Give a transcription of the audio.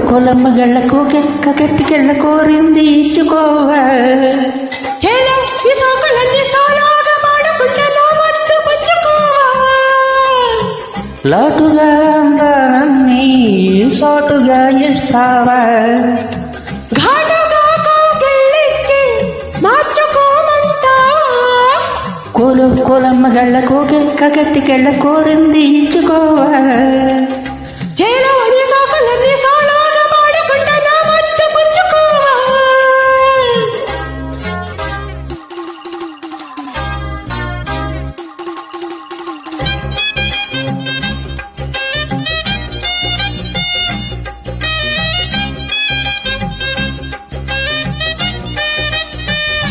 కొలమ్మగళ్ళ కోకెక్క గట్టికెళ్ళ కోరింది ఇచ్చుకోవా లాటుగా అందాన్ని సాటుగా ఇస్తావా కొలమ్మగళ్ళ కోకెక్క గట్టికెళ్ళ కోరింది ఇచ్చుకోవా